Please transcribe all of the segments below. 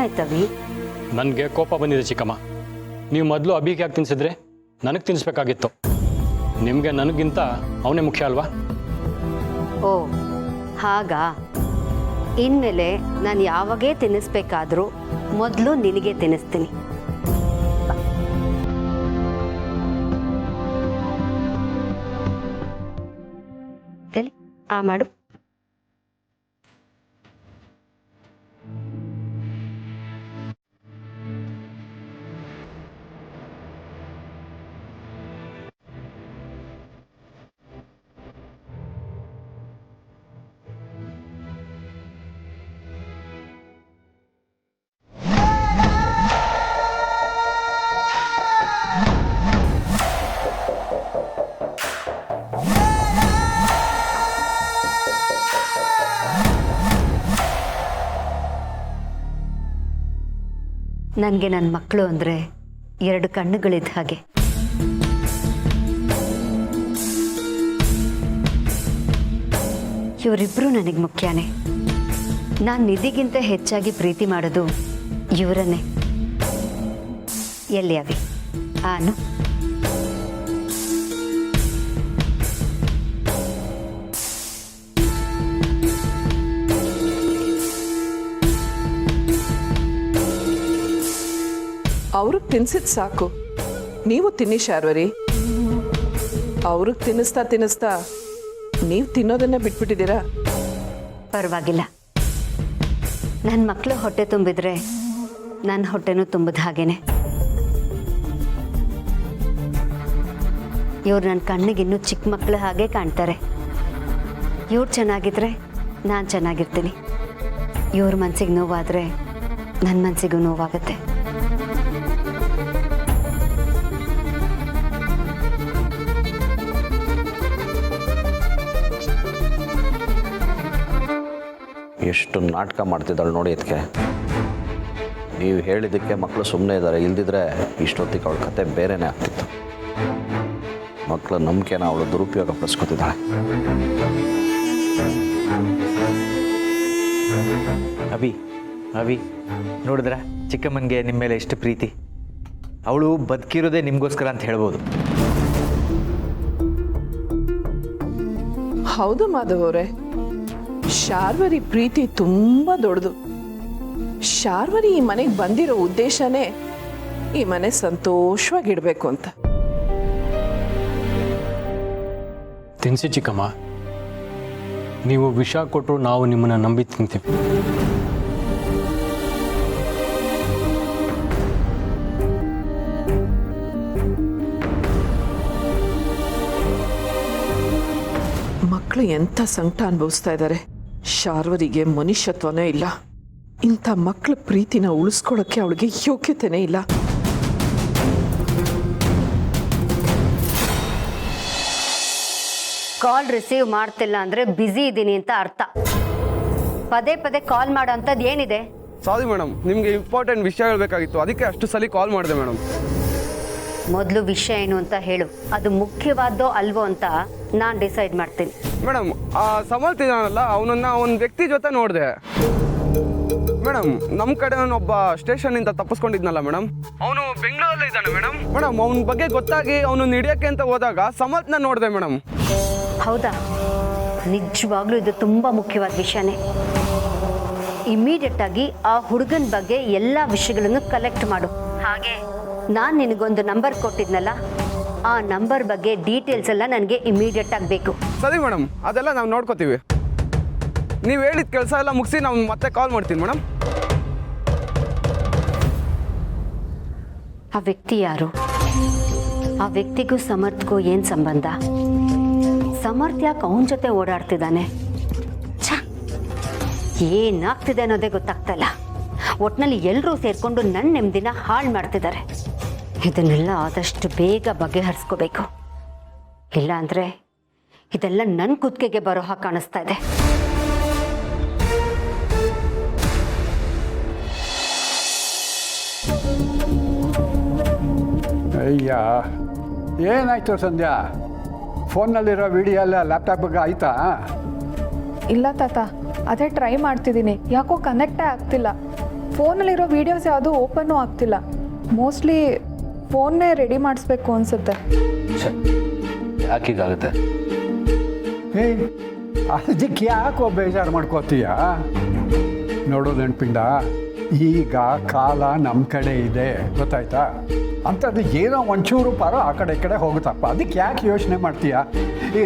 ಏನಾಯ್ತವಿ? ನನಗೆ ಕೋಪ ಬಂದಿದೆ ಚಿಕ್ಕಮ್ಮ. ನೀವು ಮೊದಲು ಅಭಿಗೆ ಯಾಕೆ ತಿನ್ಸಿದ್ರೆ ನನಗೆ ತಿನ್ನಿಸ್ಬೇಕಾಗಿತ್ತು. ನಿಮಗೆ ನನಗಿಂತ ಅವನೇ ಮುಖ್ಯ ಅಲ್ವಾ? ಓ ಹಾಗಾ? ಇನ್ಮೇಲೆ ನಾನು ಯಾವಾಗೇ ತಿನ್ನಿಸ್ಬೇಕಾದ್ರೂ ಮೊದಲು ನಿನಗೆ ತಿನ್ನಿಸ್ತೀನಿ. ಮಾಡು. ನನಗೆ ನನ್ನ ಮಕ್ಕಳು ಅಂದರೆ 2 ಕಣ್ಣುಗಳಿದ್ದ ಹಾಗೆ. ಇವರಿಬ್ಬರು ನನಗೆ ಮುಖ್ಯನೇ. ನಾನು ನಿಧಿಗಿಂತ ಹೆಚ್ಚಾಗಿ ಪ್ರೀತಿ ಮಾಡೋದು ಇವರನ್ನೇ. ಎಲ್ಲಿ ಅವಿ? ಆನು ಅವ್ರಿಗೆ ತಿನ್ಸಿದ್ ಸಾಕು, ನೀವು ತಿನ್ನಿ ಶಾರ್ವರಿ. ಅವ್ರಿಗೆ ತಿನ್ನಿಸ್ತಾ ನೀವು ತಿನ್ನೋದನ್ನ ಬಿಟ್ಬಿಟ್ಟಿದ್ದೀರಾ. ಪರವಾಗಿಲ್ಲ, ನನ್ನ ಮಕ್ಕಳು ಹೊಟ್ಟೆ ತುಂಬಿದ್ರೆ ನನ್ನ ಹೊಟ್ಟೆನೂ ತುಂಬಿದ ಹಾಗೇನೆ. ಇವ್ರು ನನ್ನ ಕಣ್ಣಿಗಿನ್ನೂ ಚಿಕ್ಕ ಮಕ್ಕಳು ಹಾಗೆ ಕಾಣ್ತಾರೆ. ಇವ್ರು ಚೆನ್ನಾಗಿದ್ರೆ ನಾನು ಚೆನ್ನಾಗಿರ್ತೀನಿ. ಇವ್ರ ಮನಸ್ಸಿಗೆ ನೋವಾದರೆ ನನ್ನ ಮನಸ್ಸಿಗೂ ನೋವಾಗುತ್ತೆ. ಎಷ್ಟು ನಾಟಕ ಮಾಡ್ತಿದ್ದಾಳೆ ನೋಡಿ. ಇದಕ್ಕೆ ನೀವು ಹೇಳಿದ್ದಕ್ಕೆ ಮಕ್ಕಳು ಸುಮ್ಮನೆ ಇದ್ದಾರೆ. ಇಲ್ದಿದ್ರೆ ಇಷ್ಟೊತ್ತಿಗೆ ಅವಳ ಕತೆ ಬೇರೆನೇ ಆಗ್ತಿತ್ತು. ಮಕ್ಕಳ ನಂಬಿಕೆನ ಅವಳು ದುರುಪಯೋಗ ಪಡಿಸ್ಕೊತಿದ್ದಾಳೆ. ಅವಿ ನೋಡಿದ್ರ ಚಿಕ್ಕಮ್ಮನಿಗೆ ನಿಮ್ಮ ಮೇಲೆ ಎಷ್ಟು ಪ್ರೀತಿ. ಅವಳು ಬದುಕಿರೋದೇ ನಿಮಗೋಸ್ಕರ ಅಂತ ಹೇಳ್ಬೋದು. ಹೌದು ಮಾಧವ್ ಅವರೇ, ಶಾರ್ವರಿ ಪ್ರೀತಿ ತುಂಬಾ ದೊಡ್ಡದು. ಶಾರ್ವರಿ ಈ ಮನೆಗೆ ಬಂದಿರೋ ಉದ್ದೇಶನೇ ಈ ಮನೆ ಸಂತೋಷವಾಗಿಡ್ಬೇಕು ಅಂತ. ತಿನ್ಸಿ ಚಿಕ್ಕಮ್ಮ. ನೀವು ವಿಷ ಕೊಟ್ಟರು ನಾವು ನಿಮ್ಮನ್ನು ನಂಬಿ ತಿಂತೀವಿ. ಮಕ್ಕಳು ಎಂಥ ಸಂಕಟ ಅನುಭವಿಸ್ತಾ ಇದ್ದಾರೆ. ಶಾರ್ವರಿಗೆ ಮನುಷ್ಯತ್ವನೇ ಇಲ್ಲ. ಇಂಥ ಮಕ್ಕಳ ಪ್ರೀತಿನ ಉಳಿಸ್ಕೊಳ್ಳೋಕ್ಕೆ ಅವಳಿಗೆ ಯೋಗ್ಯತೆನೇ ಇಲ್ಲ. ಕಾಲ್ ರಿಸೀವ್ ಮಾಡ್ತಿಲ್ಲ ಅಂದರೆ ಬ್ಯುಸಿ ಇದ್ದೀನಿ ಅಂತ ಅರ್ಥ. ಪದೇ ಪದೇ ಕಾಲ್ ಮಾಡೋ ಅಂಥದ್ದು ಏನಿದೆ? ಸಾರಿ ಮೇಡಮ್, ನಿಮಗೆ ಇಂಪಾರ್ಟೆಂಟ್ ವಿಷಯ ಹೇಳಬೇಕಾಗಿತ್ತು, ಅದಕ್ಕೆ ಅಷ್ಟು ಸಲ ಕಾಲ್ ಮಾಡಿದೆ ಮೇಡಮ್. ಮೊದಲು ವಿಷಯ ಏನು ಅಂತ ಹೇಳು. ಅದು ಮುಖ್ಯವಾದೋ ಅಲ್ವೋ ಅಂತ ನಾನು ಡಿಸೈಡ್ ಮಾಡ್ತೀನಿ. ಮೇಡಮ್, ಆ ಸಮರ್ಥ ಇದ್ದಾನಲ್ಲ, ಅವನನ್ನ ಒಂದು ವ್ಯಕ್ತಿ ಜೊತೆ ನೋಡಿದೆ ಮೇಡಮ್. ನಮ್ಮ ಕಡೆ ಒಬ್ಬ ಸ್ಟೇಷನ್ನಿಂದ ತಪ್ಪಿಸ್ಕೊಂಡಿದ್ನಲ್ಲ ಮೇಡಮ್, ಅವನು ಬೆಂಗಳೂರಲ್ಲೇ ಇದ್ದಾನೆ ಮೇಡಮ್. ಮೇಡಮ್, ಅವನ ಬಗ್ಗೆ ಗೊತ್ತಾಗಿ ಅವನು ಹಿಡಿಯೋಕ್ಕೆ ಅಂತ ಹೋದಾಗ ಸಮರ್ಥನ ನೋಡಿದೆ ಮೇಡಮ್. ಹೌದಾ? ನಿಜವಾಗ್ಲೂ ಇದು ತುಂಬ ಮುಖ್ಯವಾದ ವಿಷಯನೇ. ಇಮಿಡಿಯೇಟ್ ಆಗಿ ಆ ಹುಡುಗನ ಬಗ್ಗೆ ಎಲ್ಲ ವಿಷಯಗಳನ್ನು ಕಲೆಕ್ಟ್ ಮಾಡು. ಹಾಗೆ ನಾನು ನಿನಗೊಂದು ನಂಬರ್ ಕೊಟ್ಟಿದ್ನಲ್ಲ, ಆ ನಂಬರ್ ಬಗ್ಗೆ ಡೀಟೇಲ್ಸ್ ಎಲ್ಲ ನನಗೆ ಇಮಿಡಿಯೇಟ್ ಆಗಬೇಕು. ಸರಿ ಮೇಡಮ್, ಅದೆಲ್ಲ ನಾವು ನೋಡ್ಕೋತೀವಿ. ನೀವು ಹೇಳಿದ ಕೆಲಸ ಎಲ್ಲ ಮುಗಿಸಿ ನಾವು ಮತ್ತೆ ಕಾಲ್ ಮಾಡ್ತೀನಿ ಮೇಡಮ್. ಆ ವ್ಯಕ್ತಿ ಯಾರು? ಆ ವ್ಯಕ್ತಿಗೂ ಸಮರ್ಥಗೂ ಏನು ಸಂಬಂಧ? ಸಮರ್ಥ ಯಾಕೆ ಅವನ ಜೊತೆ ಓಡಾಡ್ತಿದ್ದಾನೆ? ಏನಾಗ್ತಿದೆ ಅನ್ನೋದೇ ಗೊತ್ತಾಗ್ತಾ ಇಲ್ಲ. ಒಟ್ಟಿನಲ್ಲಿ ಎಲ್ಲರೂ ಸೇರಿಕೊಂಡು ನನ್ನ ನೆಮ್ಮದಿನ ಹಾಳು ಮಾಡ್ತಿದ್ದಾರೆ. ಇದನ್ನೆಲ್ಲ ಆದಷ್ಟು ಬೇಗ ಬಗೆಹರಿಸ್ಕೋಬೇಕು. ಇಲ್ಲ ಅಂದರೆ ಇದೆಲ್ಲ ನನ್ನ ಕುತ್ತಿಗೆಗೆ ಬರೋ ಹಾಗೆ ಕಾಣಿಸ್ತಾ ಇದೆ. ಅಯ್ಯ, ಏನಾಯ್ತು ಸಂಧ್ಯಾ? ಫೋನ್ನಲ್ಲಿರೋ ವಿಡಿಯೋ ಎಲ್ಲ ಲ್ಯಾಪ್ಟಾಪ್ಗೆ ಆಯ್ತಾ? ಇಲ್ಲ ತಾತ, ಅದೇ ಟ್ರೈ ಮಾಡ್ತಿದ್ದೀನಿ, ಯಾಕೋ ಕನೆಕ್ಟೇ ಆಗ್ತಿಲ್ಲ. ಫೋನಲ್ಲಿರೋ ವೀಡಿಯೋಸ್ ಯಾವುದೂ ಓಪನ್ನೂ ಆಗ್ತಿಲ್ಲ. ಮೋಸ್ಟ್ಲಿ ಫೋನ್ನೇ ರೆಡಿ ಮಾಡಿಸ್ಬೇಕು ಅನಿಸುತ್ತೆ. ಯಾಕೀಗಾಗುತ್ತೆ? ಏಯ್ ಅದಕ್ಕೆ ಯಾಕೋ ಬೇಜಾರು ಮಾಡ್ಕೋತೀಯ? ನೋಡು ನೆನಪಿಂದ, ಈಗ ಕಾಲ ನಮ್ಮ ಕಡೆ ಇದೆ, ಗೊತ್ತಾಯ್ತಾ? ಅಂಥದ್ದು ಏನೋ ಒಂಚೂರು ಪಾರೋ ಆ ಕಡೆ ಈ ಕಡೆ ಹೋಗುತ್ತಪ್ಪ. ಅದಕ್ಕೆ ಯಾಕೆ ಯೋಚನೆ ಮಾಡ್ತೀಯ? ಈ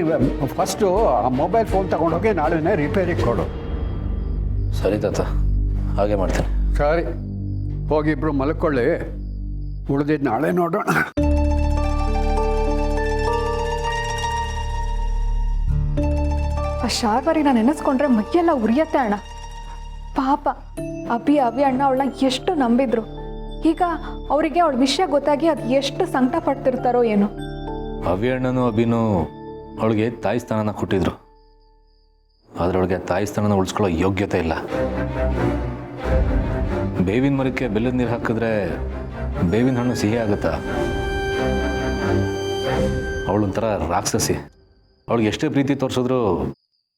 ಫಸ್ಟು ಆ ಮೊಬೈಲ್ ಫೋನ್ ತಗೊಂಡೋಗಿ ನಾಳೆನೇ ರಿಪೇರಿಗೆ ಕೊಡು. ಸರಿ ತಾತ, ಹಾಗೆ ಮಾಡ್ತೀನಿ. ಸರಿ, ಹೋಗಿಬ್ರು ಮಲ್ಕೊಳ್ಳಿ, ಉಳಿದಿದ್ದು ನಾಳೆ ನೋಡೋಣ. ಆ ಶಾರ್ವರಿನ ನೆನೆಸ್ಕೊಂಡ್ರೆ ಮೈಯೆಲ್ಲ ಉರಿಯತ್ತೆ ಅಣ್ಣ. ಪಾಪ ಅಭಿ ಅಣ್ಣ ಅವಳನ್ನ ಎಷ್ಟು ನಂಬಿದ್ರು. ಈಗ ಅವರಿಗೆ ಅವಳ ವಿಷಯ ಗೊತ್ತಾಗಿ ಅದು ಎಷ್ಟು ಸಂಕಟ ಪಡ್ತಿರ್ತಾರೋ ಏನೋ. ಅಣ್ಣನೂ ಅಭಿನೂ ಅವಳಿಗೆ ತಾಯಿ ಸ್ಥಾನನ ಕೊಟ್ಟಿದ್ರು, ಆದರೆ ಅವಳಿಗೆ ತಾಯಿ ಸ್ಥಾನನ ಉಳಿಸ್ಕೊಳ್ಳೋ ಯೋಗ್ಯತೆ ಇಲ್ಲ. ಬೇವಿನ ಮರಕ್ಕೆ ಬೆಲ್ಲದ ನೀರು ಹಾಕಿದ್ರೆ ಬೇವಿನ ಹಣ್ಣು ಸಿಹಿ ಆಗುತ್ತಾ? ಅವಳೊಂಥರ ರಾಕ್ಷಸಿ. ಅವಳಿಗೆ ಎಷ್ಟೇ ಪ್ರೀತಿ ತೋರಿಸಿದ್ರು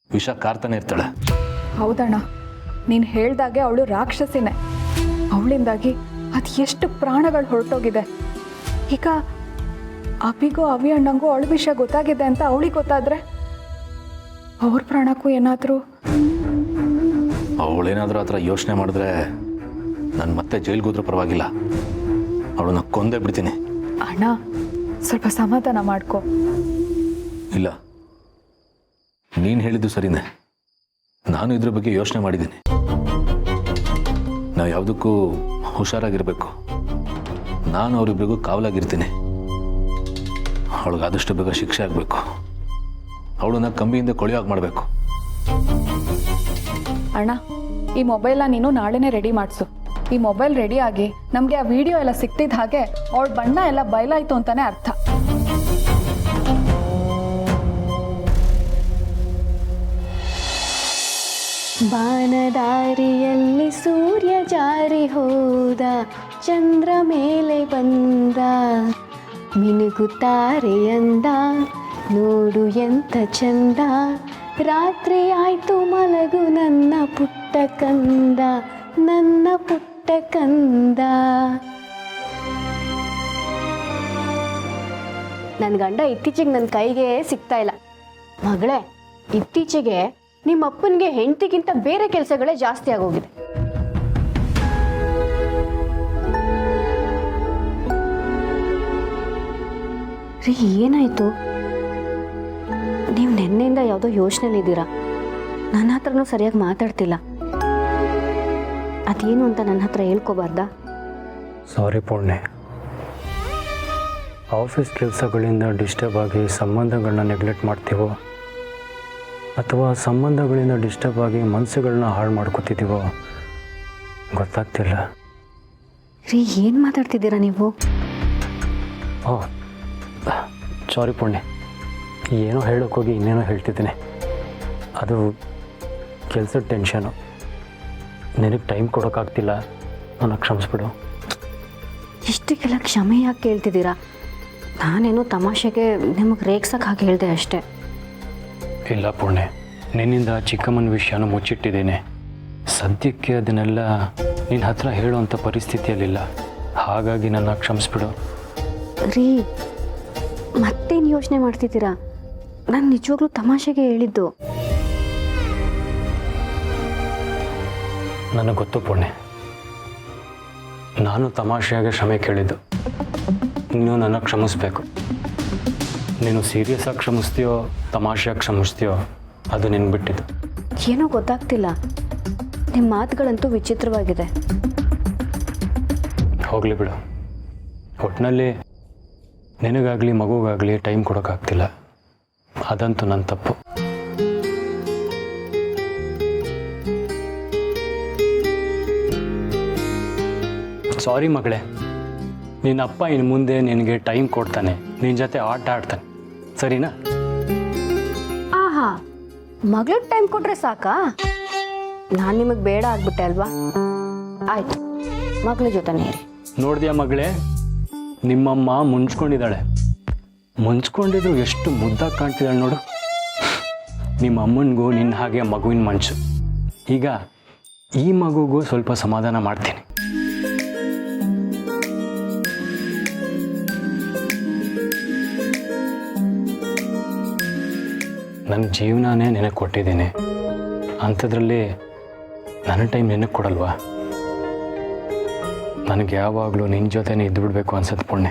ವಿಷ ಕಾರ್ತಾನೆ ಇರ್ತಾಳೆ. ಹೌದಣ್ಣ, ನೀನು ಹೇಳ್ದಾಗೆ ಅವಳು ರಾಕ್ಷಸಿನೇ. ಅವಳಿಂದಾಗಿ ಅದು ಎಷ್ಟು ಪ್ರಾಣಗಳು ಹೊರಟೋಗಿದೆ. ಈಗ ಅಭಿಗೂ ಅವಿ ಅಣ್ಣಂಗೂ ಅವಳ ವಿಷಯ ಗೊತ್ತಾಗಿದೆ ಅಂತ ಅವಳಿಗೆ ಗೊತ್ತಾದರೆ ಅವ್ರ ಪ್ರಾಣಕ್ಕೂ ಏನಾದರೂ. ಅವಳೇನಾದರೂ ಆ ಥರ ಯೋಚನೆ ಮಾಡಿದ್ರೆ ನಾನು ಮತ್ತೆ ಜೈಲ್ಗೆ ಹೋದ್ರೂ ಪರವಾಗಿಲ್ಲ, ಅವಳನ್ನ ಕೊಂದೇ ಬಿಡ್ತೀನಿ. ಅಣ್ಣ, ಸ್ವಲ್ಪ ಸಮಾಧಾನ ಮಾಡ್ಕೊ. ಇಲ್ಲ, ನೀನು ಹೇಳಿದ್ದು ಸರಿನೇ. ನಾನು ಇದ್ರ ಬಗ್ಗೆ ಯೋಚನೆ ಮಾಡಿದ್ದೀನಿ. ನಾವು ಯಾವುದಕ್ಕೂ ಹುಷಾರಾಗಿರಬೇಕು. ನಾನು ಅವರಿಬ್ಬರಿಗೂ ಕಾವಲಾಗಿರ್ತೀನಿ. ಅವಳಿಗಾದಷ್ಟು ಬೇಗ ಶಿಕ್ಷೆ ಆಗಬೇಕು. ಅವಳನ್ನ ಕಂಬಿಯಿಂದ ಕೊಳೆಯಾಗಿ ಮಾಡಬೇಕು. ಅಣ್ಣ, ಈ ಮೊಬೈಲ್ನ ನೀನು ನಾಳೆನೇ ರೆಡಿ ಮಾಡಿಸು. ಈ ಮೊಬೈಲ್ ರೆಡಿಯಾಗಿ ನಮಗೆ ಆ ವಿಡಿಯೋ ಎಲ್ಲ ಸಿಕ್ತಿದ್ದ ಹಾಗೆ ಅವಳ ಬಣ್ಣ ಎಲ್ಲ ಬಯಲಾಯಿತು ಅಂತಾನೆ ಅರ್ಥ. ಬಾನದಾರಿಯಲ್ಲಿ ಸೂರ್ಯ ಜಾರಿ ಹೋದ, ಚಂದ್ರ ಮೇಲೆ ಬಂದ, ಮಿನುಗುತ್ತಾರೆಯಂದ, ನೋಡು ಎಂತ ಚಂದ, ರಾತ್ರಿ ಆಯ್ತು ಮಲಗು ನನ್ನ ಪುಟ್ಟ ಕಂದ, ನನ್ನ ಪುಟ್ಟ ಕಂದ. ನನ್ನ ಗಂಡ ಇತ್ತೀಚೆಗೆ ನನ್ನ ಕೈಗೆ ಸಿಗ್ತಾ ಇಲ್ಲ. ಮಗಳೇ, ಇತ್ತೀಚೆಗೆ ನಿಮ್ಮ ಅಪ್ಪನಿಗೆ ಹೆಂಡತಿಗಿಂತ ಬೇರೆ ಕೆಲಸಗಳೇ ಜಾಸ್ತಿ ಆಗೋಗಿದೆ. ರೀ, ಏನಾಯ್ತು? ನೀವು ನೆನ್ನೆಯಿಂದ ಯಾವುದೋ ಯೋಚನೆಲಿದ್ದೀರಾ. ನನ್ನ ಹತ್ರನೂ ಸರಿಯಾಗಿ ಮಾತಾಡ್ತಿಲ್ಲ. ಅದೇನು ಅಂತ ನನ್ನ ಹತ್ರ ಹೇಳ್ಕೋಬಾರ್ದಾ? ಸಾರಿ ಪೂರ್ಣೆ, ಆಫೀಸ್ ಕೆಲಸಗಳಿಂದ ಡಿಸ್ಟರ್ಬ್ ಆಗಿ ಸಂಬಂಧಗಳನ್ನ ನೆಗ್ಲೆಕ್ಟ್ ಮಾಡ್ತೀವೋ ಅಥವಾ ಸಂಬಂಧಗಳಿಂದ ಡಿಸ್ಟರ್ಬ್ ಆಗಿ ಮನಸ್ಸುಗಳನ್ನ ಹಾಳು ಮಾಡ್ಕೋತಿದ್ದೀವೋ ಗೊತ್ತಾಗ್ತಿಲ್ಲ. ರೀ, ಏನು ಮಾತಾಡ್ತಿದ್ದೀರಾ ನೀವು? ಓಹ್, ಸಾರಿ ಪೂರ್ಣೆ, ಏನೋ ಹೇಳೋಕ್ಕೋಗಿ ಇನ್ನೇನೋ ಹೇಳ್ತಿದ್ದೀನಿ. ಅದು ಕೆಲಸದ ಟೆನ್ಷನು. ನಿನಗೆ ಟೈಮ್ ಕೊಡೋಕ್ಕಾಗ್ತಿಲ್ಲ, ನನ್ನ ಕ್ಷಮಿಸ್ಬಿಡು. ಇಷ್ಟಕ್ಕೆಲ್ಲ ಕ್ಷಮೆ ಯಾಕೆ ಕೇಳ್ತಿದ್ದೀರಾ? ನಾನೇನೋ ತಮಾಷೆಗೆ ನಿಮಗೆ ರೇಗ್ಸಕ್ಕೆ ಹಾಗೆ ಹೇಳಿದೆ ಅಷ್ಟೇ. ಇಲ್ಲ ಪೂರ್ಣೆ, ನಿನ್ನಿಂದ ಚಿಕ್ಕಮ್ಮನ ವಿಷಯನೂ ಮುಚ್ಚಿಟ್ಟಿದ್ದೇನೆ. ಸದ್ಯಕ್ಕೆ ಅದನ್ನೆಲ್ಲ ನಿನ್ನ ಹತ್ರ ಹೇಳುವಂಥ ಪರಿಸ್ಥಿತಿಯಲ್ಲಿಲ್ಲ. ಹಾಗಾಗಿ ನನ್ನ ಕ್ಷಮಿಸ್ಬಿಡು. ರೀ, ಮತ್ತೇನು ಯೋಚನೆ ಮಾಡ್ತಿದ್ದೀರಾ? ನಾನು ನಿಜವಾಗ್ಲೂ ತಮಾಷೆಗೆ ಹೇಳಿದ್ದು. ನನಗೆ ಗೊತ್ತು ಪೂರ್ಣೆ, ನಾನು ತಮಾಷೆಯಾಗಿ ಕ್ಷಮೆ ಕೇಳಿದ್ದು. ನೀನು ನನ್ನ ಕ್ಷಮಿಸ್ಬೇಕು. ನೀನು ಸೀರಿಯಸ್ ಆಗಿ ಕ್ಷಮಿಸ್ತೀಯೋ ತಮಾಷೆಯಾಗಿ ಕ್ಷಮಿಸ್ತೀಯೋ ಅದು ನಿನ್ಗೆ ಬಿಟ್ಟಿದ್ದು. ಏನೋ ಗೊತ್ತಾಗ್ತಿಲ್ಲ, ನಿಮ್ಮ ಮಾತುಗಳಂತೂ ವಿಚಿತ್ರವಾಗಿದೆ. ಹೋಗಲಿ ಬಿಡು. ಒಟ್ಟಿನಲ್ಲಿ ನಿನಗಾಗಲಿ ಮಗುಗಾಗಲಿ ಟೈಮ್ ಕೊಡೋಕ್ಕಾಗ್ತಿಲ್ಲ, ಅದಂತೂ ನನ್ನ ತಪ್ಪು. ಸಾರಿ ಮಗಳೇ, ನಿನ್ನ ಅಪ್ಪ ಇನ್ನು ಮುಂದೆ ನಿನಗೆ ಟೈಮ್ ಕೊಡ್ತಾನೆ, ನಿನ್ನ ಜೊತೆ ಆಟ ಆಡ್ತಾನೆ, ಸರಿನಾ? ಆಹಾ, ಮಗಳಿಗೆ ಟೈಮ್ ಕೊಟ್ರೆ ಸಾಕಾ? ನಾನು ನಿಮಗೆ ಬೇಡ ಆಗ್ಬಿಟ್ಟೆ ಅಲ್ವಾ? ಆಯ್ತು, ಮಗಳ ಜೊತೆನೇ ಇರಿ. ನೋಡಿದ್ಯಾ ಮಗಳೇ, ನಿಮ್ಮಮ್ಮ ಮುಂಚ್ಕೊಂಡಿದ್ದಾಳೆ. ಮುಂಚ್ಕೊಂಡಿದ್ರು ಎಷ್ಟು ಮುದ್ದಾಗಿ ಕಾಣ್ತಿದ್ದಾಳೆ ನೋಡು. ನಿಮ್ಮ ಅಮ್ಮನಿಗೂ ನಿನ್ನ ಹಾಗೆ ಮಗುವಿನ ಮಂಚು. ಈಗ ಈ ಮಗುಗೂ ಸ್ವಲ್ಪ ಸಮಾಧಾನ ಮಾಡ್ತೀನಿ. ನನ್ನ ಜೀವನನೇ ನಿನಗೆ ಕೊಟ್ಟಿದ್ದೀನಿ, ಅಂಥದ್ರಲ್ಲಿ ನನ್ನ ಟೈಮ್ ನಿನಗೆ ಕೊಡಲ್ವಾ? ನನಗೆ ಯಾವಾಗಲೂ ನಿನ್ನ ಜೊತೆನೇ ಇದ್ದು ಬಿಡಬೇಕು ಅನ್ಸತ್ತೆ ಪುಣ್ಯ.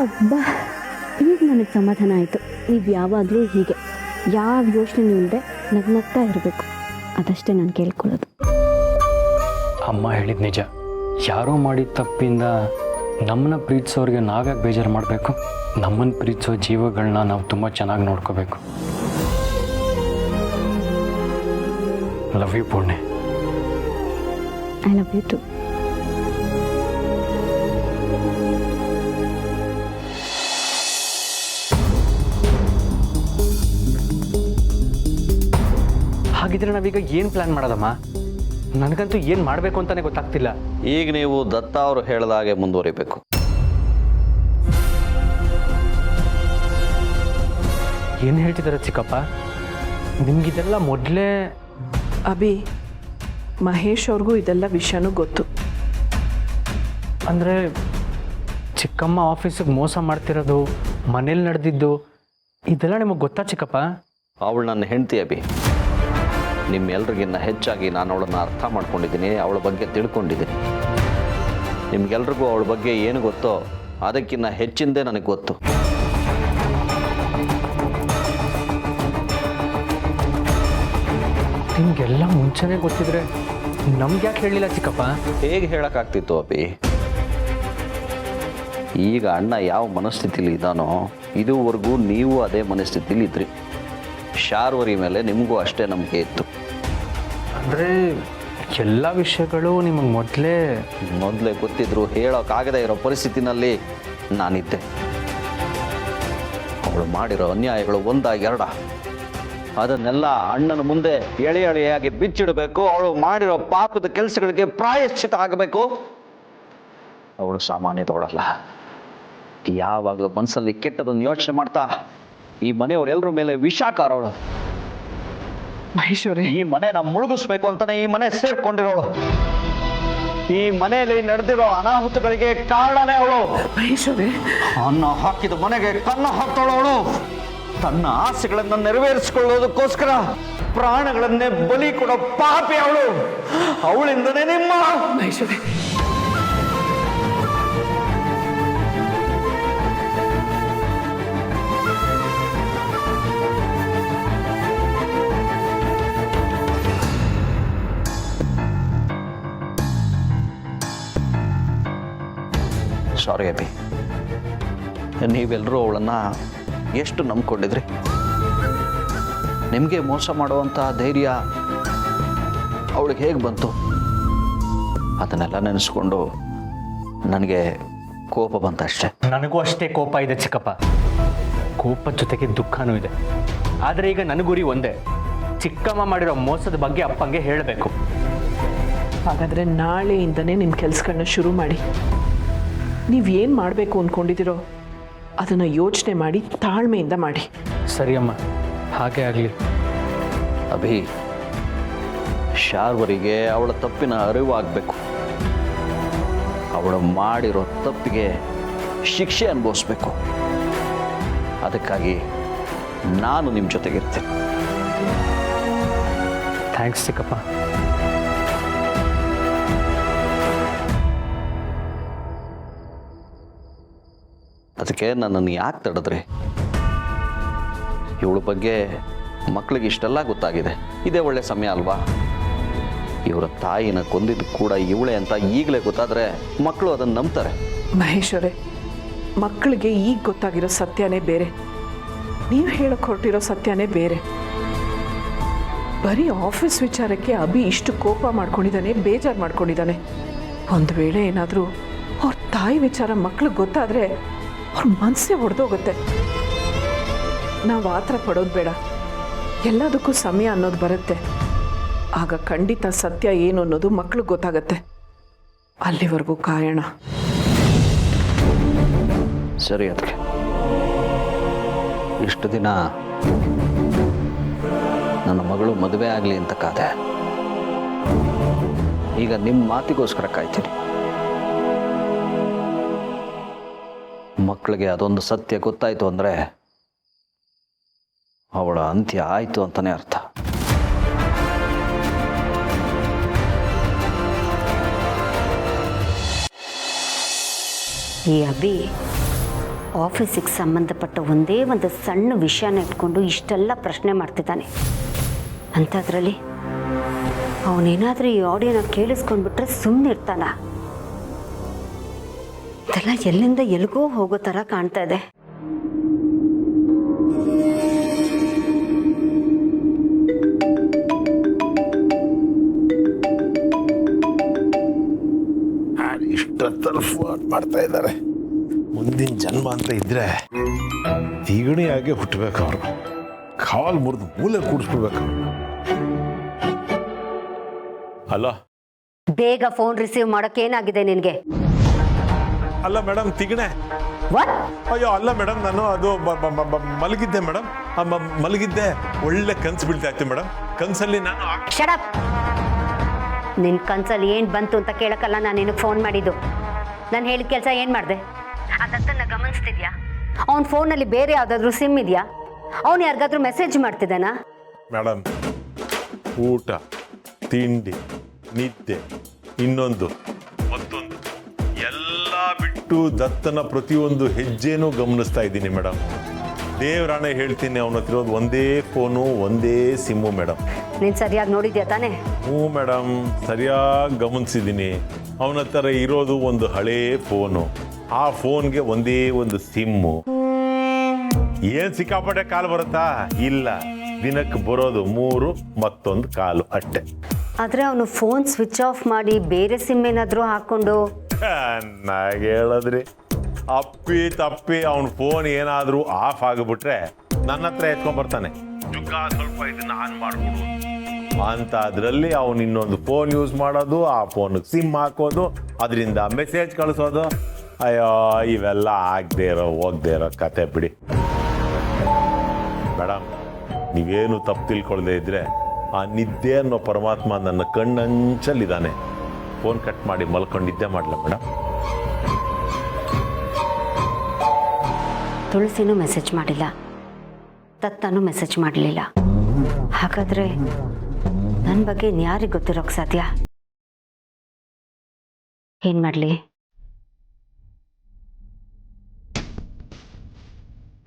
ಅಬ್ಬಾ, ಈಗ ನನಗೆ ಸಮಾಧಾನ ಆಯಿತು. ನೀವು ಯಾವಾಗಲೂ ಹೀಗೆ ಯಾವ ಯೋಚನೆ ಇಲ್ಲದೆ ನಗ್ನಗ್ತಾ ಇರಬೇಕು, ಅದಷ್ಟೇ ನಾನು ಕೇಳ್ಕೊಳ್ಳೋದು. ಅಮ್ಮ ಹೇಳಿದ ನಿಜ. ಯಾರೋ ಮಾಡಿದ ತಪ್ಪಿಂದ ನಮ್ಮನ್ನ ಪ್ರೀತಿಸೋರಿಗೆ ನಾವ್ಯಾಕೆ ಬೇಜಾರು ಮಾಡಬೇಕು? ನಮ್ಮನ್ನು ಪ್ರೀತಿಸೋ ಜೀವಗಳನ್ನ ನಾವು ತುಂಬ ಚೆನ್ನಾಗಿ ನೋಡ್ಕೋಬೇಕು. Love you Punya. I love you too. ಹಾಗಿದ್ರೆ ನಾವೀಗ ಏನು ಪ್ಲ್ಯಾನ್ ಮಾಡೋದಮ್ಮ? ನನಗಂತೂ ಏನು ಮಾಡಬೇಕು ಅಂತಲೇ ಗೊತ್ತಾಗ್ತಿಲ್ಲ. ಈಗ ನೀವು ದತ್ತ ಅವರು ಹೇಳಿದ ಹಾಗೆ ಮುಂದುವರಿಬೇಕು. ಏನು ಹೇಳ್ತಿದ್ದಾರೆ ಚಿಕ್ಕಪ್ಪ? ನಿಮಗಿದೆಲ್ಲ ಮೊದಲೇ? ಅಭಿ, ಮಹೇಶ್ ಅವ್ರಿಗೂ ಇದೆಲ್ಲ ವಿಷಯನೂ ಗೊತ್ತು. ಅಂದರೆ ಚಿಕ್ಕಮ್ಮ ಆಫೀಸಿಗೆ ಮೋಸ ಮಾಡ್ತಿರೋದು, ಮನೇಲಿ ನಡೆದಿದ್ದು ಇದೆಲ್ಲ ನಿಮಗೆ ಗೊತ್ತಾ ಚಿಕ್ಕಪ್ಪ? ಅವಳು ನನ್ನ ಹೆಂಡತಿ ಅಭಿ. ನಿಮ್ಮೆಲ್ರಿಗಿನ್ನ ಹೆಚ್ಚಾಗಿ ನಾನು ಅವಳನ್ನು ಅರ್ಥ ಮಾಡ್ಕೊಂಡಿದ್ದೀನಿ, ಅವಳ ಬಗ್ಗೆ ತಿಳ್ಕೊಂಡಿದ್ದೀನಿ. ನಿಮ್ಗೆಲ್ರಿಗೂ ಅವಳ ಬಗ್ಗೆ ಏನು ಗೊತ್ತೋ ಅದಕ್ಕಿಂತ ಹೆಚ್ಚಿಂದೇ ನನಗೆ ಗೊತ್ತು. ನಿಮಗೆಲ್ಲ ಮುಂಚೆನೇ ಗೊತ್ತಿದ್ರೆ ನಮ್ಗೆ ಯಾಕೆ ಹೇಳಲಿಲ್ಲ ಚಿಕ್ಕಪ್ಪ? ಹೇಗೆ ಹೇಳೋಕ್ಕಾಗ್ತಿತ್ತು ಅಭಿ? ಈಗ ಅಣ್ಣ ಯಾವ ಮನಸ್ಥಿತಿಲಿ ಇದ್ದಾನೋ ಇದುವರೆಗೂ ನೀವು ಅದೇ ಮನಸ್ಥಿತಿಲಿ ಇದ್ರಿ. ಶಾರ್ವರಿ ಮೇಲೆ ನಿಮಗೂ ಅಷ್ಟೇ ನಂಬಿಕೆ ಇತ್ತು. ಅಂದರೆ ಎಲ್ಲ ವಿಷಯಗಳು ನಿಮಗೆ ಮೊದಲೇ ಗೊತ್ತಿದ್ರು ಹೇಳೋಕ್ಕಾಗದೇ ಇರೋ ಪರಿಸ್ಥಿತಿನಲ್ಲಿ ನಾನಿದ್ದೆ. ಅವಳು ಮಾಡಿರೋ ಅನ್ಯಾಯಗಳು ಒಂದಾಗೆರಡ, ಅದನ್ನೆಲ್ಲ ಅಣ್ಣನ ಮುಂದೆ ಎಳೆ ಎಳೆಯಾಗಿ ಬಿಚ್ಚಿಡಬೇಕು. ಅವಳು ಮಾಡಿರೋ ಪಾಪದ ಕೆಲಸಗಳಿಗೆ ಪ್ರಾಯಶ್ಚಿತ ಆಗಬೇಕು. ಅವಳು ಸಾಮಾನ್ಯದವಳಲ್ಲ. ಯಾವಾಗಲೂ ಮನಸ್ಸಲ್ಲಿ ಕೆಟ್ಟದನ್ನು ಯೋಚನೆ ಮಾಡ್ತಾ ಈ ಮನೆಯವರೆಲ್ಲರ ಮೇಲೆ ವಿಷಾಕಾರವಳು. ಮಹೇಶ್ವರಿ, ಈ ಮನೆನ ಮುಳುಗಿಸ್ಬೇಕು ಅಂತಾನೆ ಈ ಮನೆ ಸೇರ್ಕೊಂಡಿರೋಳು. ಈ ಮನೆಯಲ್ಲಿ ನಡೆದಿರೋ ಅನಾಹುತಗಳಿಗೆ ಕಾರಣನೇ ಅವಳು. ಮಹೇಶ್ವರಿ, ಅನ್ನ ಹಾಕಿದ ಮನೆಗೆ ಕನ್ನ ಹಾಕ್ತಾಳವಳು. ತನ್ನ ಆಸೆಗಳನ್ನು ನೆರವೇರಿಸಿಕೊಳ್ಳೋದಕ್ಕೋಸ್ಕರ ಪ್ರಾಣಗಳನ್ನೇ ಬಲಿ ಕೊಡೋ ಪಾಪಿ ಅವಳು. ಅವಳಿಂದನೇ ನಿಮ್ಮ ಮಹೇಶ್ವರಿ, ಸಾರಿ ಅಭಿ, ನೀವೆಲ್ಲರೂ ಅವಳನ್ನು ಎಷ್ಟು ನಂಬ್ಕೊಂಡಿದ್ರಿ? ನಿಮಗೆ ಮೋಸ ಮಾಡುವಂಥ ಧೈರ್ಯ ಅವಳಿಗೆ ಹೇಗೆ ಬಂತು? ಅದನ್ನೆಲ್ಲ ನೆನೆಸ್ಕೊಂಡು ನನಗೆ ಕೋಪ ಬಂತಷ್ಟೆ. ನನಗೂ ಅಷ್ಟೇ ಕೋಪ ಇದೆ ಚಿಕ್ಕಪ್ಪ. ಕೋಪದ ಜೊತೆಗೆ ದುಃಖನೂ ಇದೆ. ಆದರೆ ಈಗ ನನಗುರಿ ಒಂದೇ, ಚಿಕ್ಕಮ್ಮ ಮಾಡಿರೋ ಮೋಸದ ಬಗ್ಗೆ ಅಪ್ಪಂಗೆ ಹೇಳಬೇಕು. ಹಾಗಾದರೆ ನಾಳೆಯಿಂದನೇ ನಿಮ್ಮ ಕೆಲಸಗಳನ್ನ ಶುರು ಮಾಡಿ. ನೀವೇನು ಮಾಡಬೇಕು ಅಂದ್ಕೊಂಡಿದ್ದೀರೋ ಅದನ್ನು ಯೋಚನೆ ಮಾಡಿ ತಾಳ್ಮೆಯಿಂದ ಮಾಡಿ. ಸರಿ ಅಮ್ಮ, ಹಾಗೆ ಆಗಲಿ. ಅಭಿ, ಶಾರ್ವರಿಗೆ ಅವಳ ತಪ್ಪಿನ ಅರಿವು ಆಗಬೇಕು. ಅವಳು ಮಾಡಿರೋ ತಪ್ಪಿಗೆ ಶಿಕ್ಷೆ ಅನುಭವಿಸ್ಬೇಕು. ಅದಕ್ಕಾಗಿ ನಾನು ನಿಮ್ಮ ಜೊತೆಗಿರ್ತೇನೆ. ಥ್ಯಾಂಕ್ಸ್ ಚಿಕ್ಕಪ್ಪ. ಅದಕ್ಕೆ ನನ್ನನ್ನು ಯಾಕೆ ತಡೆದ್ರಿ? ಇವಳ ಬಗ್ಗೆ ಮಕ್ಕಳಿಗೆ ಇಷ್ಟೆಲ್ಲ ಗೊತ್ತಾಗಿದೆ. ಇದೇ ಒಳ್ಳೆ ಸಮಯ ಅಲ್ವಾ? ಇವರ ತಾಯಿನ ಕೊಂದಿದ್ದು ಕೂಡ ಇವಳೇ ಅಂತ ಈಗಲೇ ಗೊತ್ತಾದರೆ ಮಕ್ಕಳು ಅದನ್ನು ನಂಬ್ತಾರೆ. ಮಹೇಶ್ವರೇ, ಮಕ್ಕಳಿಗೆ ಈಗ ಗೊತ್ತಾಗಿರೋ ಸತ್ಯನೇ ಬೇರೆ, ನೀವು ಹೇಳಕ್ಕೆ ಹೊರಟಿರೋ ಸತ್ಯನೇ ಬೇರೆ. ಬರೀ ಆಫೀಸ್ ವಿಚಾರಕ್ಕೆ ಅಭಿ ಇಷ್ಟು ಕೋಪ ಮಾಡ್ಕೊಂಡಿದ್ದಾನೆ, ಬೇಜಾರು ಮಾಡ್ಕೊಂಡಿದ್ದಾನೆ. ಒಂದು ವೇಳೆ ಏನಾದರೂ ಅವ್ರ ತಾಯಿ ವಿಚಾರ ಮಕ್ಳಿಗೆ ಗೊತ್ತಾದರೆ ಅವ್ರ ಮನಸ್ಸೇ ಒಡೆದೋಗುತ್ತೆ. ನಾವು ಆತರ ಪಡೋದು ಬೇಡ. ಎಲ್ಲದಕ್ಕೂ ಸಮಯ ಅನ್ನೋದು ಬರುತ್ತೆ. ಆಗ ಖಂಡಿತ ಸತ್ಯ ಏನು ಅನ್ನೋದು ಮಕ್ಳಿಗೆ ಗೊತ್ತಾಗತ್ತೆ. ಅಲ್ಲಿವರೆಗೂ ಕಾಯೋಣ. ಸರಿ ಅದಕ್ಕೆ ಇಷ್ಟು ದಿನ ನನ್ನ ಮಗಳು ಮದುವೆ ಆಗಲಿ ಅಂತ ಕಾದೆ. ಈಗ ನಿಮ್ಮ ಮಾತಿಗೋಸ್ಕರ ಕಾಯ್ತೀನಿ. ಮಕ್ಕಳಿಗೆ ಅದೊಂದು ಸತ್ಯ ಗೊತ್ತಾಯಿತು ಅಂದರೆ ಅವಳ ಅಂತ್ಯ ಆಯಿತು ಅಂತಲೇ ಅರ್ಥ. ಈ ಅಭಿ ಆಫೀಸಿಗೆ ಸಂಬಂಧಪಟ್ಟ ಒಂದೇ ಒಂದು ಸಣ್ಣ ವಿಷಯನ ಇಟ್ಕೊಂಡು ಇಷ್ಟೆಲ್ಲ ಪ್ರಶ್ನೆ ಮಾಡ್ತಿದ್ದಾನೆ. ಅಂಥದ್ರಲ್ಲಿ ಅವನೇನಾದರೂ ಈ ಆಡಿಯೋನ ಕೇಳಿಸ್ಕೊಂಡ್ಬಿಟ್ರೆ ಸುಮ್ಮನೆ ಇರ್ತಾನ? ಇದೆಲ್ಲ ಎಲ್ಲಿಂದ ಎಲ್ಗೋ ಹೋಗೋ ಥರ ಕಾಣ್ತಾ ಇದೆ. ಇಷ್ಟೊತ್ತಲ್ಲಿ ಫೋನ್ ಮಾಡ್ತಾ ಇದ್ದಾರೆ. ಮುಂದಿನ ಜನ್ಮ ಅಂತ ಇದ್ರೆ ತಿಗಣಿಯಾಗೆ ಹುಟ್ಟಬೇಕು ಅವರು. ಕಾಲ್ ಮುರಿದು ಮೂಲೆ ಕೂಡಿಸ್ಬಿಡ್ಬೇಕು. ಅಲ್ಲ ಬೇಗ ಫೋನ್ ರಿಸೀವ್ ಮಾಡೋಕೆ ಏನಾಗಿದೆ ನಿನಗೆ? ಅಲ್ಲ ಮೇಡಮ್, ತಿಗಣೆ. ಅಯ್ಯೋ ಅಲ್ಲ ಮೇಡಮ್, ನಾನು ಅದು ಮಲಗಿದ್ದೆ ಮೇಡಮ್. ಮಲಗಿದ್ದೆ, ಒಳ್ಳೆ ಕನ್ಸು ಬೀಳ್ತಾ ಇತ್ತು ಮೇಡಮ್. ಕನ್ಸಲ್ಲಿ ನಾನು ಶಡಪ್. ನಿನ್ನ ಕನ್ಸಲ್ಲಿ ಏನು ಬಂತು ಅಂತ ಕೇಳಕ್ಕಲ್ಲ ನಾನು ನಿನಗೆ ಫೋನ್ ಮಾಡಿದ್ದು. ನಾನು ಹೇಳಿದ ಕೆಲಸ ಏನು ಮಾಡಿದೆ ಅದನ್ನ ಗಮನಿಸ್ತಿದ್ಯಾ? ಅವನ ಫೋನಲ್ಲಿ ಬೇರೆ ಯಾವುದಾದ್ರೂ ಸಿಮ್ ಇದೆಯಾ? ಅವನು ಯಾರಿಗಾದ್ರೂ ಮೆಸೇಜ್ ಮಾಡ್ತಿದ್ದಾನಾ? ಮೇಡಮ್, ಊಟ, ತಿಂಡಿ, ನಿದ್ದೆ, ಇನ್ನೊಂದು ಮತ್ತೊಂದು ಎಲ್ಲ ಬಿಟ್ಟು ದತ್ತನ ಪ್ರತಿಯೊಂದು ಹೆಜ್ಜೆನೂ ಗಮನಿಸ್ತಾ ಇದ್ದೀನಿ ಮೇಡಮ್. ದೇವರಾಣೆ ಹೇಳ್ತೀನಿ, ಅವನ ಹತ್ರ ಇರೋದು ಒಂದೇ ಫೋನು, ಒಂದೇ ಸಿಮ್ಮು ಮೇಡಮ್. ನೀನು ಸರಿಯಾಗಿ ನೋಡಿದ್ಯಾ ತಾನೇ? ಹ್ಞೂ ಮೇಡಮ್, ಸರಿಯಾಗಿ ಗಮನಿಸಿದ್ದೀನಿ. ಅವನ ಹತ್ರ ಇರೋದು ಒಂದು ಹಳೇ ಫೋನು, ಆ ಫೋನ್ಗೆ ಒಂದೇ ಒಂದು ಸಿಮ್ಮು. ಏನು ಸಿಕ್ಕಾಪಟ್ಟೆ ಕಾಲು ಬರುತ್ತಾ? ಇಲ್ಲ, ದಿನಕ್ಕೆ ಬರೋದು 3 ಮತ್ತೊಂದು ಕಾಲು ಅಷ್ಟೆ. ಆದರೆ ಅವನು ಫೋನ್ ಸ್ವಿಚ್ ಆಫ್ ಮಾಡಿ ಬೇರೆ ಸಿಮ್ ಏನಾದರೂ ಹಾಕ್ಕೊಂಡು ಚೆನ್ನಾಗಿ ಹೇಳಿದ್ರಿ. ಅಪ್ಪಿ ತಪ್ಪಿ ಅವನ ಫೋನ್ ಏನಾದರೂ ಆಫ್ ಆಗಿಬಿಟ್ರೆ ನನ್ನ ಹತ್ರ ಎತ್ಕೊಂಡ್ಬರ್ತಾನೆ. ಜುಗ್ಗ ಸ್ವಲ್ಪ ಇದನ್ನ ಆನ್ ಮಾಡ್ಬಿಡು ಅಂತ. ಅದರಲ್ಲಿ ಅವನು ಇನ್ನೊಂದು ಫೋನ್ ಯೂಸ್ ಮಾಡೋದು, ಆ ಫೋನಿಗೆ ಸಿಮ್ ಹಾಕೋದು, ಅದರಿಂದ ಮೆಸೇಜ್ ಕಳಿಸೋದು. ಅಯ್ಯೋ, ಇವೆಲ್ಲ ಆಗದೆ ಇರೋ ಹೋಗದೆ ಇರೋ ಕತೆ ಬಿಡಿ ಮೇಡಮ್. ನೀವೇನು ತಪ್ಪು ತಿಳ್ಕೊಳ್ದೇ ಇದ್ರೆ ಆ ನಿದ್ದೆ ಅನ್ನೋ ಪರಮಾತ್ಮ ನನ್ನ ಕಣ್ಣಂಚಲ್ಲಿದ್ದಾನೆ. ಫೋನ್ ಕಟ್ ಮಾಡಿ ಮಲ್ಕೊಂಡು ನಿದ್ದೆ ಮಾಡಲ ಮೇಡಮ್. ತುಳಸಿನೂ ಮೆಸೇಜ್ ಮಾಡಿಲ್ಲ, ದತ್ತನೂ ಮೆಸೇಜ್ ಮಾಡಲಿಲ್ಲ. ಹಾಗಾದರೆ ನನ್ನ ಬಗ್ಗೆ ಇನ್ಯಾರಿಗೆ ಗೊತ್ತಿರೋಕ್ಕೆ ಸಾಧ್ಯ? ಏನು ಮಾಡಲಿ?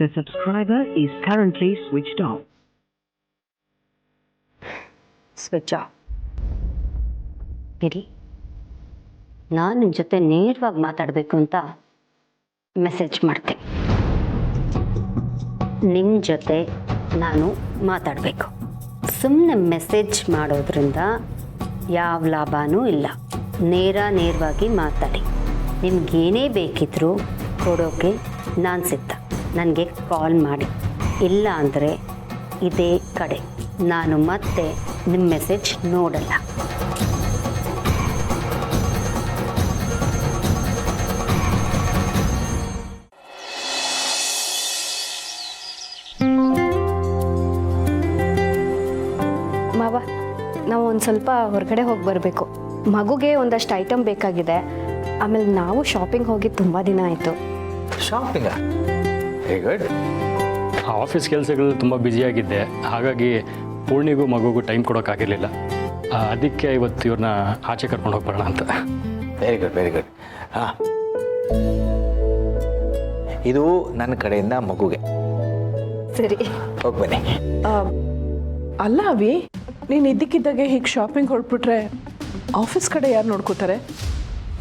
The subscriber is currently switched off. Switch off. ಇರಲಿ, ನಾನು ನಿನ್ನ ಜೊತೆ ನೇರವಾಗಿ ಮಾತಾಡಬೇಕು ಅಂತ ಮೆಸೇಜ್ ಮಾಡ್ತೀನಿ. ನಿಮ್ಮ ಜೊತೆ ನಾನು ಮಾತಾಡಬೇಕು. ಸುಮ್ಮನೆ ಮೆಸೇಜ್ ಮಾಡೋದ್ರಿಂದ ಯಾವ ಲಾಭನೂ ಇಲ್ಲ. ನೇರವಾಗಿ ಮಾತಾಡಿ. ನಿಮ್ಗೇನೇ ಬೇಕಿದ್ರೂ ಕೊಡೋಕ್ಕೆ ನಾನು ಸಿದ್ಧ. ನನಗೆ ಕಾಲ್ ಮಾಡಿ. ಇಲ್ಲ ಅಂದರೆ ಇದೇ ಕಡೆ ನಾನು ಮತ್ತೆ ನಿಮ್ಮ ಮೆಸೇಜ್ ನೋಡಲ್ಲ. ಮಾವ, ನಾವು ಒಂದು ಸ್ವಲ್ಪ ಹೊರಗಡೆ ಹೋಗಿ ಬರಬೇಕು. ಮಗುಗೆ ಒಂದಷ್ಟು ಐಟಮ್ ಬೇಕಾಗಿದೆ. ಆಮೇಲೆ ನಾವು ಶಾಪಿಂಗ್ ಹೋಗಿ ತುಂಬ ದಿನ ಆಯಿತು. ಶಾಪಿಂಗಾ? Very good. ಆಫೀಸ್ ಕೆಲಸಗಳು ತುಂಬ ಬ್ಯುಸಿಯಾಗಿದ್ದೆ, ಹಾಗಾಗಿ ಪೂರ್ಣಿಗೂ ಮಗುಗೂ ಟೈಮ್ ಕೊಡೋಕ್ಕಾಗಿರಲಿಲ್ಲ. ಅದಕ್ಕೆ ಇವತ್ತು ಇವ್ರನ್ನ ಆಚೆ ಕರ್ಕೊಂಡು ಹೋಗ್ಬರೋಣ ಅಂತ. Very good, very good. ಹಾಂ, ಇದು ನನ್ನ ಕಡೆಯಿಂದ ಮಗುಗೆ. ಸರಿ, ಹೋಗಿ ಬನ್ನಿ. ಅಲ್ಲ ಅವಿ, ನೀನು ಇದ್ದಕ್ಕಿದ್ದಾಗೆ ಹೀಗೆ ಶಾಪಿಂಗ್ ಹೊರಟ್ಬಿಟ್ರೆ ಆಫೀಸ್ ಕಡೆ ಯಾರು ನೋಡ್ಕೋತಾರೆ?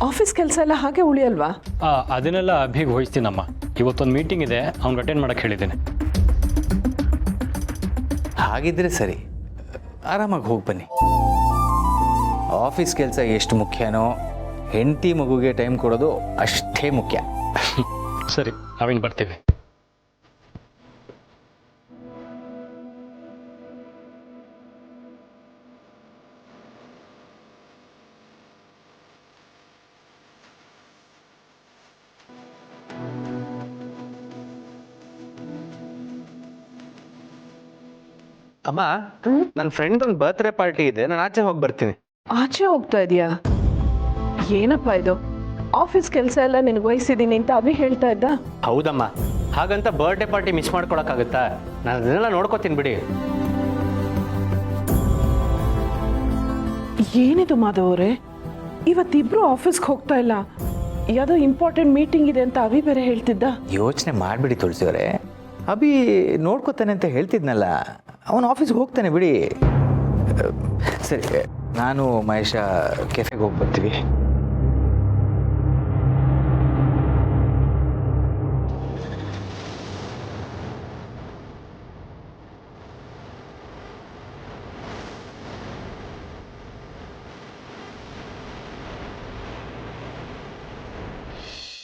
ಆಫೀಸ್ ಕೆಲಸ ಎಲ್ಲ ಹಾಗೆ ಉಳಿಯಲ್ವಾ? ಅದನ್ನೆಲ್ಲ ಅಭಿಗೆ ವಹಿಸ್ತೀನಮ್ಮ. ಇವತ್ತೊಂದು ಮೀಟಿಂಗ್ ಇದೆ, ಅವ್ನಿಗೆ ಅಟೆಂಡ್ ಮಾಡೋಕ್ಕೆ ಹೇಳಿದ್ದೇನೆ. ಹಾಗಿದ್ರೆ ಸರಿ, ಆರಾಮಾಗಿ ಹೋಗಿ ಬನ್ನಿ. ಆಫೀಸ್ ಕೆಲಸ ಎಷ್ಟು ಮುಖ್ಯನೋ ಹೆಂಡತಿ ಮಗುಗೆ ಟೈಮ್ ಕೊಡೋದು ಅಷ್ಟೇ ಮುಖ್ಯ. ಸರಿ, ನಾವಿನ್ನು ಬರ್ತೀವಿ. ಅಮ್ಮ ನನ್ನ ಫ್ರೆಂಡ್ ಒಂದು ಬರ್ತ್ಡೇ ಪಾರ್ಟಿ ಇದೆ, ನಾನು ಆಚೆ ಹೋಗಿ ಬರ್ತೀನಿ. ಆಚೆ ಹೋಗ್ತಾ ಇದೆಯಾ? ಏನಪ್ಪ ಇದು? ಆಫೀಸ್ ಕೆಲಸ ಎಲ್ಲ ನಿನಗೆ ವಹಿಸಿದ್ದೀನಿ ಅಂತ ಅಭಿ ಹೇಳ್ತಾ ಇದ್ದ. ಹೌದಮ್ಮ, ಹಾಗಂತ ಬರ್ಡೇ ಪಾರ್ಟಿ ಮಿಸ್ ಮಾಡ್ಕೊಳಕ್ಕಾಗತ್ತಾ? ನಾನು ಅದನ್ನೆಲ್ಲ ನೋಡ್ಕೋತೀನಿ ಬಿಡಿ. ಏನಿದು ಮಾಧವ್ ಅವರೇ, ಇವತ್ತಿಬ್ರು ಆಫೀಸ್ಗೆ ಹೋಗ್ತಾ ಇಲ್ಲ, ಯಾವುದೋ ಇಂಪಾರ್ಟೆಂಟ್ ಮೀಟಿಂಗ್ ಇದೆ ಅಂತ ಅಭಿ ಬೇರೆ ಹೇಳ್ತಿದ್ದ. ಯೋಚನೆ ಮಾಡಿಬಿಡಿ ತುಳಸಿಯವರೇ, ಅಭಿ ನೋಡ್ಕೋತಾನೆ ಅಂತ ಹೇಳ್ತಿದ್ನಲ್ಲ, ಅವನು ಆಫೀಸ್ಗೆ ಹೋಗ್ತಾನೆ ಬಿಡಿ. ಸರಿ, ನಾನು ಮಹೇಶ ಕೆಫೆಗೆ ಹೋಗಿ ಬರ್ತೀವಿ.